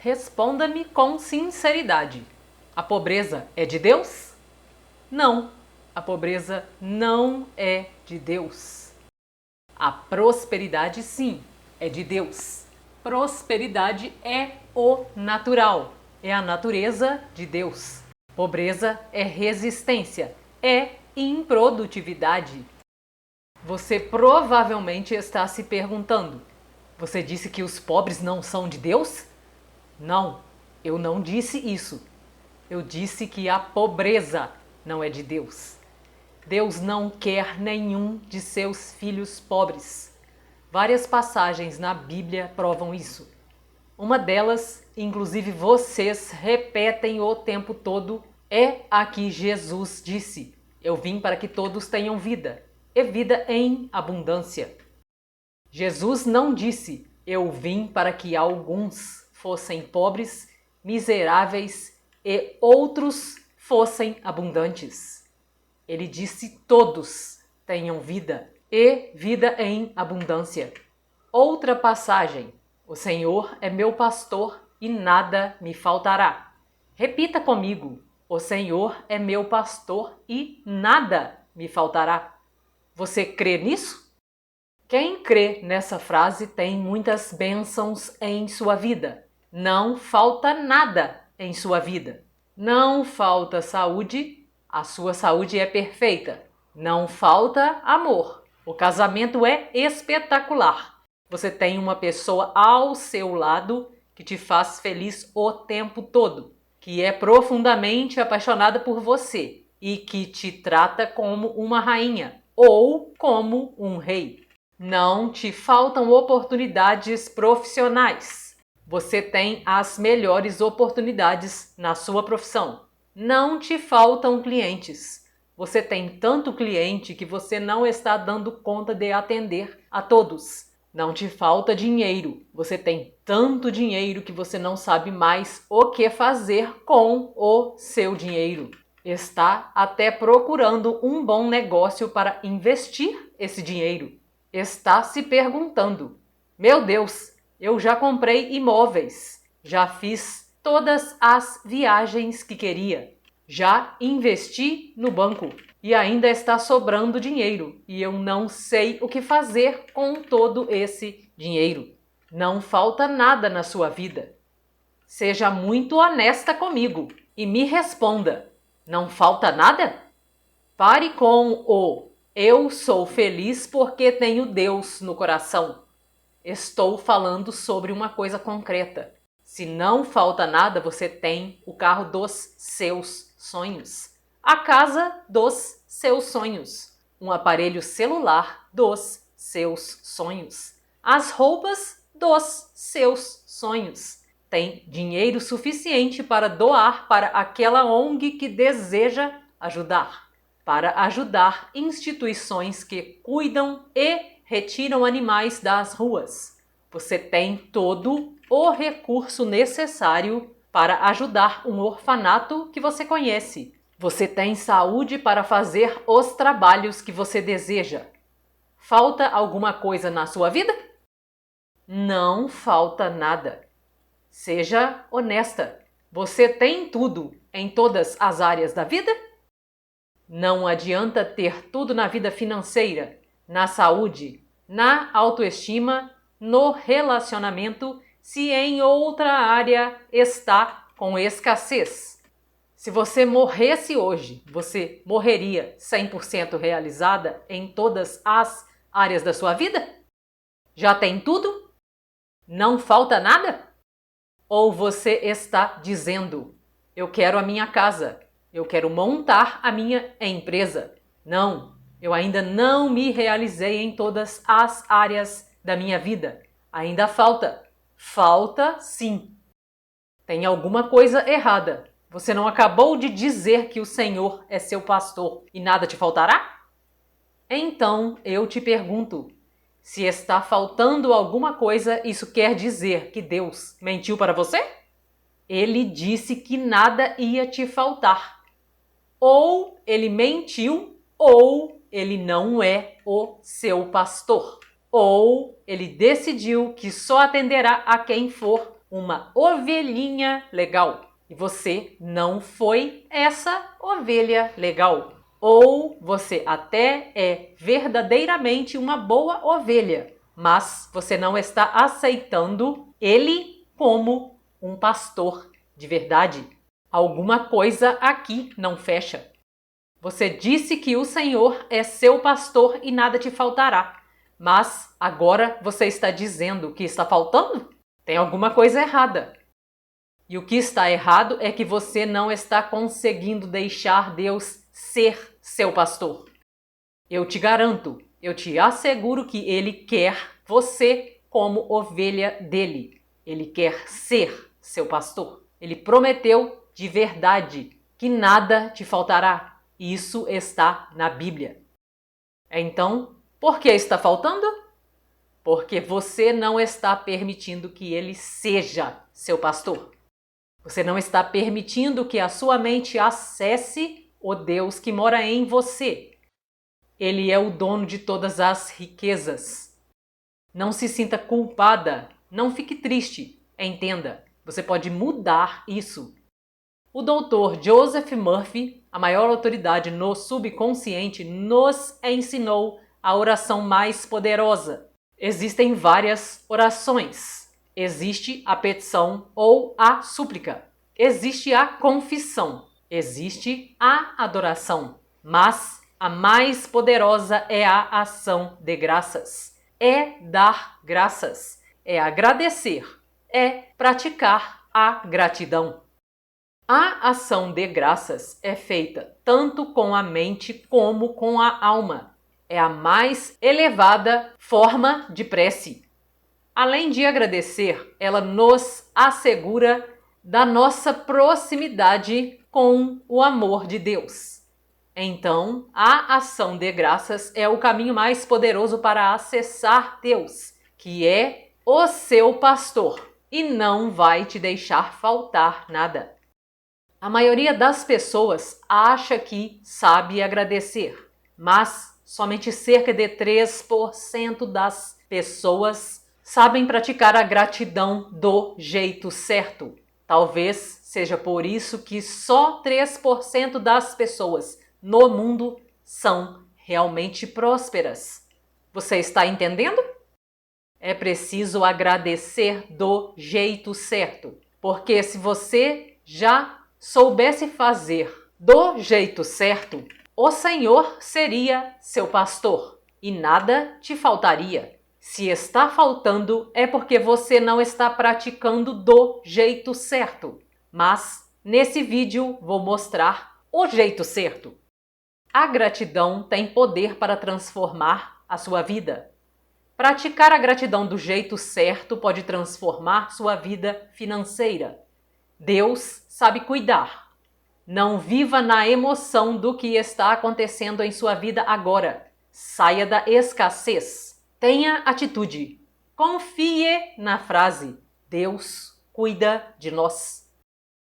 Responda-me com sinceridade. A pobreza é de Deus? Não, a pobreza não é de Deus. A prosperidade, sim, é de Deus. Prosperidade é o natural, é a natureza de Deus. Pobreza é resistência, é improdutividade. Você provavelmente está se perguntando: você disse que os pobres não são de Deus? Não, eu não disse isso. Eu disse que a pobreza não é de Deus. Deus não quer nenhum de seus filhos pobres. Várias passagens na Bíblia provam isso. Uma delas, inclusive vocês repetem o tempo todo, é a que Jesus disse: eu vim para que todos tenham vida, e vida em abundância. Jesus não disse: eu vim para que alguns fossem pobres, miseráveis e outros fossem abundantes. Ele disse: todos tenham vida e vida em abundância. Outra passagem: o Senhor é meu pastor e nada me faltará. Repita comigo: o Senhor é meu pastor e nada me faltará. Você crê nisso? Quem crê nessa frase tem muitas bênçãos em sua vida. Não falta nada em sua vida. Não falta saúde, a sua saúde é perfeita. Não falta amor, o casamento é espetacular. Você tem uma pessoa ao seu lado que te faz feliz o tempo todo, que é profundamente apaixonada por você e que te trata como uma rainha ou como um rei. Não te faltam oportunidades profissionais. Você tem as melhores oportunidades na sua profissão. Não te faltam clientes. Você tem tanto cliente que você não está dando conta de atender a todos. Não te falta dinheiro. Você tem tanto dinheiro que você não sabe mais o que fazer com o seu dinheiro. Está até procurando um bom negócio para investir esse dinheiro. Está se perguntando: meu Deus, eu já comprei imóveis, já fiz todas as viagens que queria, já investi no banco e ainda está sobrando dinheiro e eu não sei o que fazer com todo esse dinheiro. Não falta nada na sua vida. Seja muito honesta comigo e me responda: não falta nada? Pare com o eu sou feliz porque tenho Deus no coração. Estou falando sobre uma coisa concreta. Se não falta nada, você tem o carro dos seus sonhos, a casa dos seus sonhos, um aparelho celular dos seus sonhos, as roupas dos seus sonhos. Tem dinheiro suficiente para doar para aquela ONG que deseja ajudar, para ajudar instituições que cuidam e retiram animais das ruas. Você tem todo o recurso necessário para ajudar um orfanato que você conhece. Você tem saúde para fazer os trabalhos que você deseja. Falta alguma coisa na sua vida? Não falta nada. Seja honesta. Você tem tudo em todas as áreas da vida? Não adianta ter tudo na vida financeira, na saúde, na autoestima, no relacionamento, se em outra área está com escassez. Se você morresse hoje, você morreria 100% realizada em todas as áreas da sua vida? Já tem tudo? Não falta nada? Ou você está dizendo: eu quero a minha casa, eu quero montar a minha empresa. Não, eu ainda não me realizei em todas as áreas da minha vida. Ainda falta. Falta sim. Tem alguma coisa errada. Você não acabou de dizer que o Senhor é seu pastor e nada te faltará? Então eu te pergunto: se está faltando alguma coisa, isso quer dizer que Deus mentiu para você? Ele disse que nada ia te faltar. Ou ele mentiu, ou ele não é o seu pastor. Ou ele decidiu que só atenderá a quem for uma ovelhinha legal. E você não foi essa ovelha legal. Ou você até é verdadeiramente uma boa ovelha, mas você não está aceitando ele como um pastor de verdade. Alguma coisa aqui não fecha. Você disse que o Senhor é seu pastor e nada te faltará. Mas agora você está dizendo que está faltando? Tem alguma coisa errada. E o que está errado é que você não está conseguindo deixar Deus ser seu pastor. Eu te garanto, eu te asseguro que Ele quer você como ovelha dele. Ele quer ser seu pastor. Ele prometeu de verdade que nada te faltará. Isso está na Bíblia. Então, por que está faltando? Porque você não está permitindo que Ele seja seu pastor. Você não está permitindo que a sua mente acesse o Deus que mora em você. Ele é o dono de todas as riquezas. Não se sinta culpada, não fique triste. Entenda, você pode mudar isso. O Dr. Joseph Murphy, a maior autoridade no subconsciente, nos ensinou a oração mais poderosa. Existem várias orações. Existe a petição ou a súplica. Existe a confissão. Existe a adoração. Mas a mais poderosa é a ação de graças. É dar graças. É agradecer. É praticar a gratidão. A ação de graças é feita tanto com a mente como com a alma. É a mais elevada forma de prece. Além de agradecer, ela nos assegura da nossa proximidade com o amor de Deus. Então, a ação de graças é o caminho mais poderoso para acessar Deus, que é o seu pastor, e não vai te deixar faltar nada. A maioria das pessoas acha que sabe agradecer, mas somente cerca de 3% das pessoas sabem praticar a gratidão do jeito certo. Talvez seja por isso que só 3% das pessoas no mundo são realmente prósperas. Você está entendendo? É preciso agradecer do jeito certo, porque se você já soubesse fazer do jeito certo, o Senhor seria seu pastor e nada te faltaria. Se está faltando, é porque você não está praticando do jeito certo. Mas, nesse vídeo, vou mostrar o jeito certo. A gratidão tem poder para transformar a sua vida. Praticar a gratidão do jeito certo pode transformar sua vida financeira. Deus sabe cuidar. Não viva na emoção do que está acontecendo em sua vida agora. Saia da escassez. Tenha atitude. Confie na frase: Deus cuida de nós.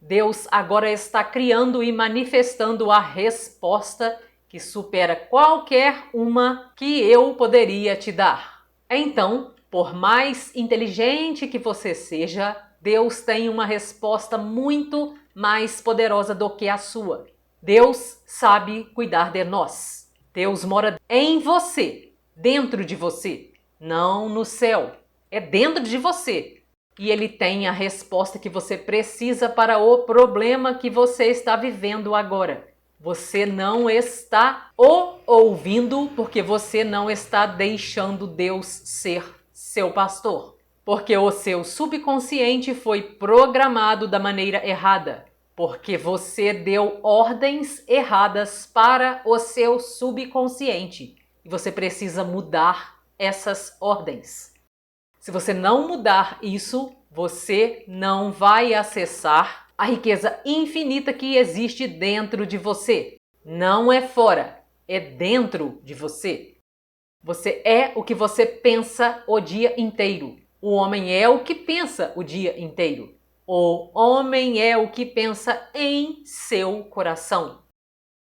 Deus agora está criando e manifestando a resposta que supera qualquer uma que eu poderia te dar. Então, por mais inteligente que você seja, Deus tem uma resposta muito mais poderosa do que a sua. Deus sabe cuidar de nós. Deus mora em você, dentro de você, não no céu. É dentro de você. E Ele tem a resposta que você precisa para o problema que você está vivendo agora. Você não está o ouvindo porque você não está deixando Deus ser seu pastor. Porque o seu subconsciente foi programado da maneira errada. Porque você deu ordens erradas para o seu subconsciente. E você precisa mudar essas ordens. Se você não mudar isso, você não vai acessar a riqueza infinita que existe dentro de você. Não é fora, é dentro de você. Você é o que você pensa o dia inteiro. O homem é o que pensa o dia inteiro. O homem é o que pensa em seu coração.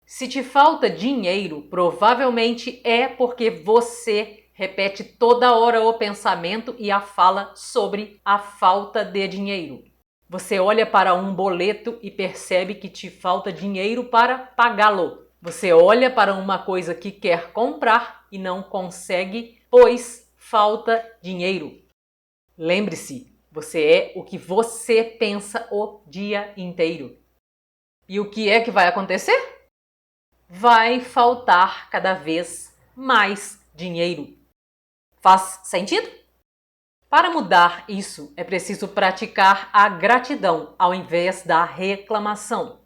Se te falta dinheiro, provavelmente é porque você repete toda hora o pensamento e a fala sobre a falta de dinheiro. Você olha para um boleto e percebe que te falta dinheiro para pagá-lo. Você olha para uma coisa que quer comprar e não consegue, pois falta dinheiro. Lembre-se, você é o que você pensa o dia inteiro. E o que é que vai acontecer? Vai faltar cada vez mais dinheiro. Faz sentido? Para mudar isso, é preciso praticar a gratidão ao invés da reclamação.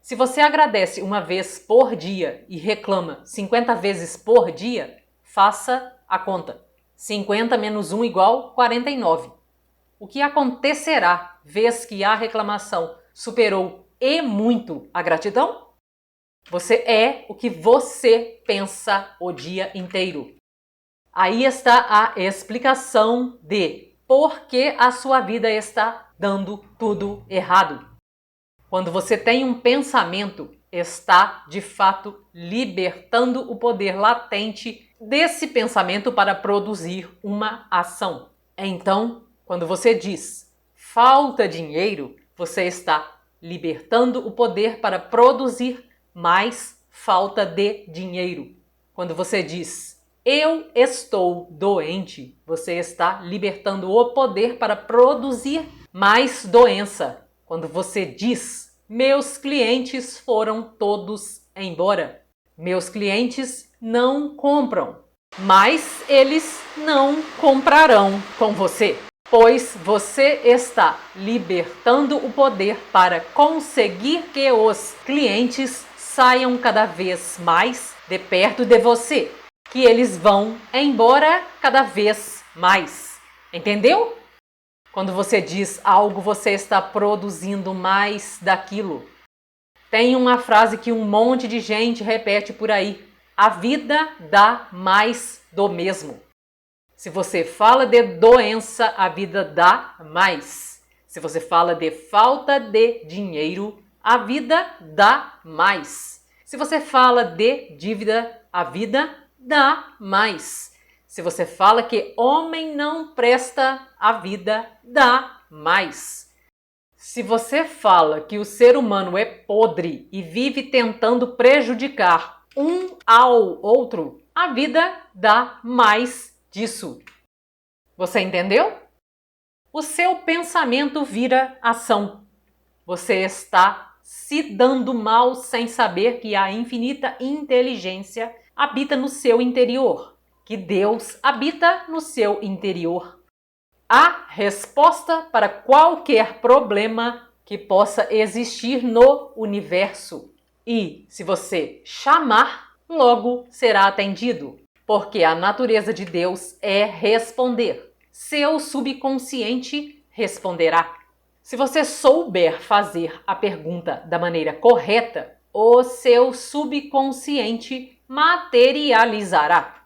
Se você agradece uma vez por dia e reclama 50 vezes por dia, faça a conta. 50 menos 1 igual 49. O que acontecerá vez que a reclamação superou e muito a gratidão? Você é o que você pensa o dia inteiro. Aí está a explicação de por que a sua vida está dando tudo errado. Quando você tem um pensamento, está de fato libertando o poder latente desse pensamento para produzir uma ação. Então, quando você diz falta dinheiro, você está libertando o poder para produzir mais falta de dinheiro. Quando você diz eu estou doente, você está libertando o poder para produzir mais doença. Quando você diz meus clientes foram todos embora, meus clientes não compram, mas eles não comprarão com você, pois você está libertando o poder para conseguir que os clientes saiam cada vez mais de perto de você, que eles vão embora cada vez mais. Entendeu? Quando você diz algo, você está produzindo mais daquilo. Tem uma frase que um monte de gente repete por aí: a vida dá mais do mesmo. Se você fala de doença, a vida dá mais. Se você fala de falta de dinheiro, a vida dá mais. Se você fala de dívida, a vida dá mais. Se você fala que homem não presta, a vida dá mais. Se você fala que o ser humano é podre e vive tentando prejudicar um ao outro, a vida dá mais disso. Você entendeu? O seu pensamento vira ação. Você está se dando mal sem saber que a infinita inteligência habita no seu interior, que Deus habita no seu interior. A resposta para qualquer problema que possa existir no universo. E, se você chamar, logo será atendido, porque a natureza de Deus é responder. Seu subconsciente responderá. Se você souber fazer a pergunta da maneira correta, o seu subconsciente materializará.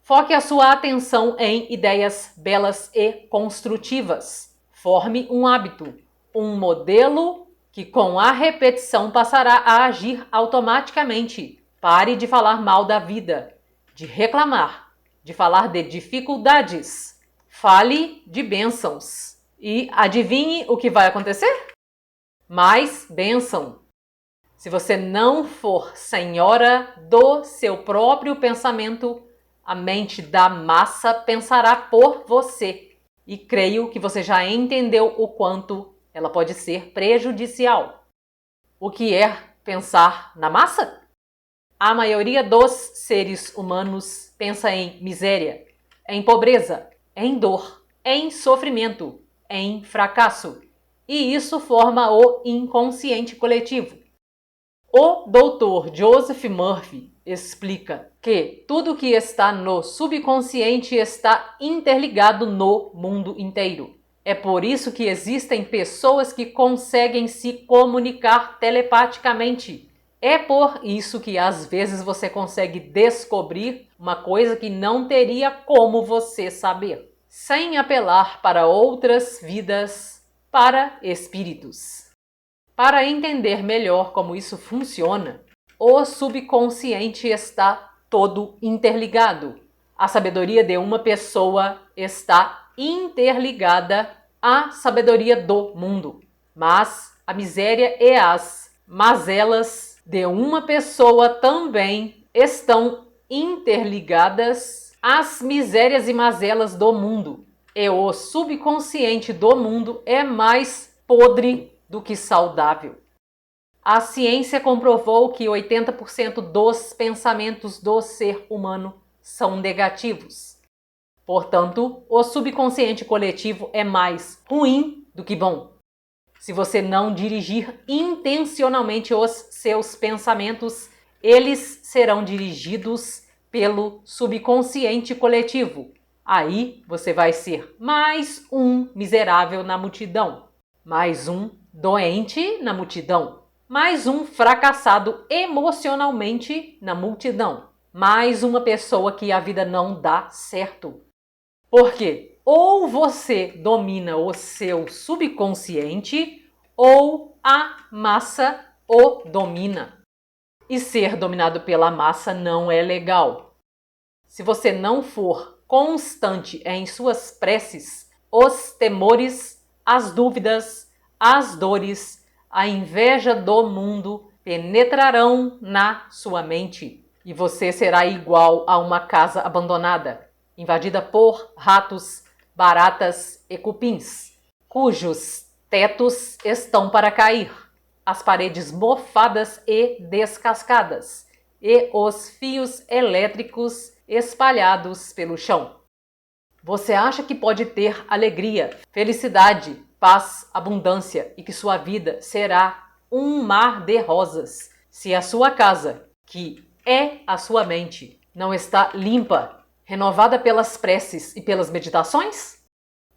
Foque a sua atenção em ideias belas e construtivas. Forme um hábito, um modelo que com a repetição passará a agir automaticamente. Pare de falar mal da vida, de reclamar, de falar de dificuldades. Fale de bênçãos. E adivinhe o que vai acontecer? Mais bênção. Se você não for senhora do seu próprio pensamento, a mente da massa pensará por você. E creio que você já entendeu o quanto ela pode ser prejudicial. O que é pensar na massa? A maioria dos seres humanos pensa em miséria, em pobreza, em dor, em sofrimento, em fracasso. E isso forma o inconsciente coletivo. O Dr. Joseph Murphy explica que tudo que está no subconsciente está interligado no mundo inteiro. É por isso que existem pessoas que conseguem se comunicar telepaticamente. É por isso que às vezes você consegue descobrir uma coisa que não teria como você saber, sem apelar para outras vidas, para espíritos. Para entender melhor como isso funciona, o subconsciente está todo interligado. A sabedoria de uma pessoa está interligada à sabedoria do mundo, mas a miséria e as mazelas de uma pessoa também estão interligadas às misérias e mazelas do mundo. E o subconsciente do mundo é mais podre do que saudável. A ciência comprovou que 80% dos pensamentos do ser humano são negativos. Portanto, o subconsciente coletivo é mais ruim do que bom. Se você não dirigir intencionalmente os seus pensamentos, eles serão dirigidos pelo subconsciente coletivo. Aí você vai ser mais um miserável na multidão, mais um doente na multidão, mais um fracassado emocionalmente na multidão, mais uma pessoa que a vida não dá certo. Por quê? Ou você domina o seu subconsciente, ou a massa o domina. E ser dominado pela massa não é legal. Se você não for constante em suas preces, os temores, as dúvidas, as dores, a inveja do mundo penetrarão na sua mente e você será igual a uma casa abandonada, invadida por ratos, baratas e cupins, cujos tetos estão para cair, as paredes mofadas e descascadas, e os fios elétricos espalhados pelo chão. Você acha que pode ter alegria, felicidade, paz, abundância e que sua vida será um mar de rosas se a sua casa, que é a sua mente, não está limpa, renovada pelas preces e pelas meditações?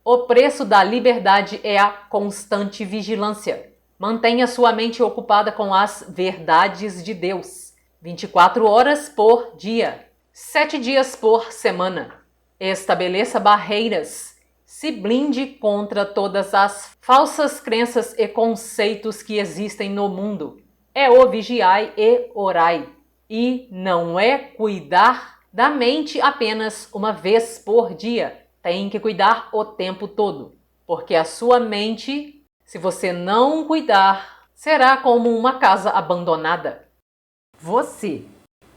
O preço da liberdade é a constante vigilância. Mantenha sua mente ocupada com as verdades de Deus, 24 horas por dia, 7 dias por semana. Estabeleça barreiras. Se blinde contra todas as falsas crenças e conceitos que existem no mundo. É o vigiai e orai. E não é cuidar da mente apenas uma vez por dia. Tem que cuidar o tempo todo. Porque a sua mente, se você não cuidar, será como uma casa abandonada. Você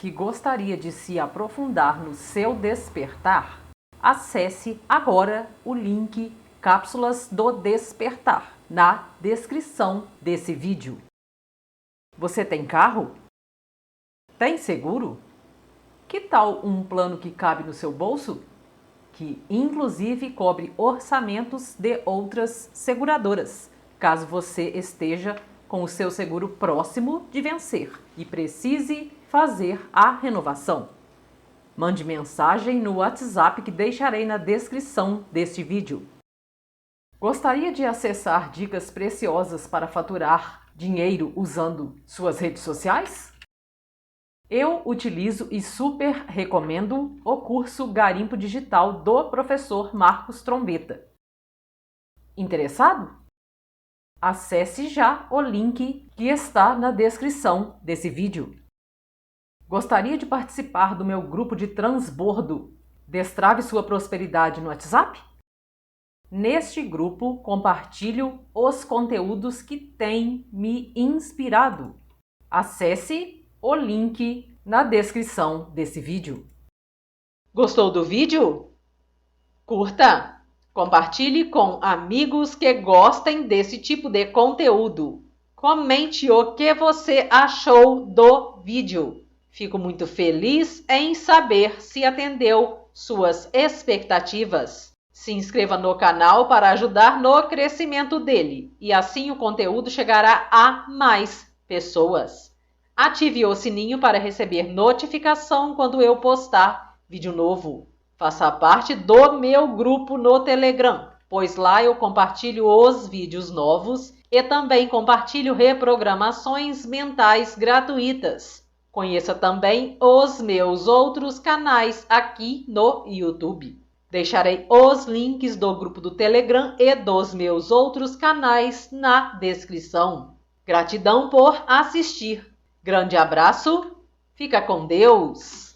que gostaria de se aprofundar no seu despertar, acesse agora o link Cápsulas do Despertar na descrição desse vídeo. Você tem carro? Tem seguro? Que tal um plano que cabe no seu bolso? Que inclusive cobre orçamentos de outras seguradoras, caso você esteja com o seu seguro próximo de vencer e precise fazer a renovação. Mande mensagem no WhatsApp que deixarei na descrição deste vídeo. Gostaria de acessar dicas preciosas para faturar dinheiro usando suas redes sociais? Eu utilizo e super recomendo o curso Garimpo Digital do professor Marcos Trombetta. Interessado? Acesse já o link que está na descrição desse vídeo. Gostaria de participar do meu grupo de transbordo Destrave Sua Prosperidade no WhatsApp? Neste grupo, compartilho os conteúdos que têm me inspirado. Acesse o link na descrição desse vídeo. Gostou do vídeo? Curta! Compartilhe com amigos que gostem desse tipo de conteúdo. Comente o que você achou do vídeo. Fico muito feliz em saber se atendeu suas expectativas. Se inscreva no canal para ajudar no crescimento dele e assim o conteúdo chegará a mais pessoas. Ative o sininho para receber notificação quando eu postar vídeo novo. Faça parte do meu grupo no Telegram, pois lá eu compartilho os vídeos novos e também compartilho reprogramações mentais gratuitas. Conheça também os meus outros canais aqui no YouTube. Deixarei os links do grupo do Telegram e dos meus outros canais na descrição. Gratidão por assistir. Grande abraço, fica com Deus!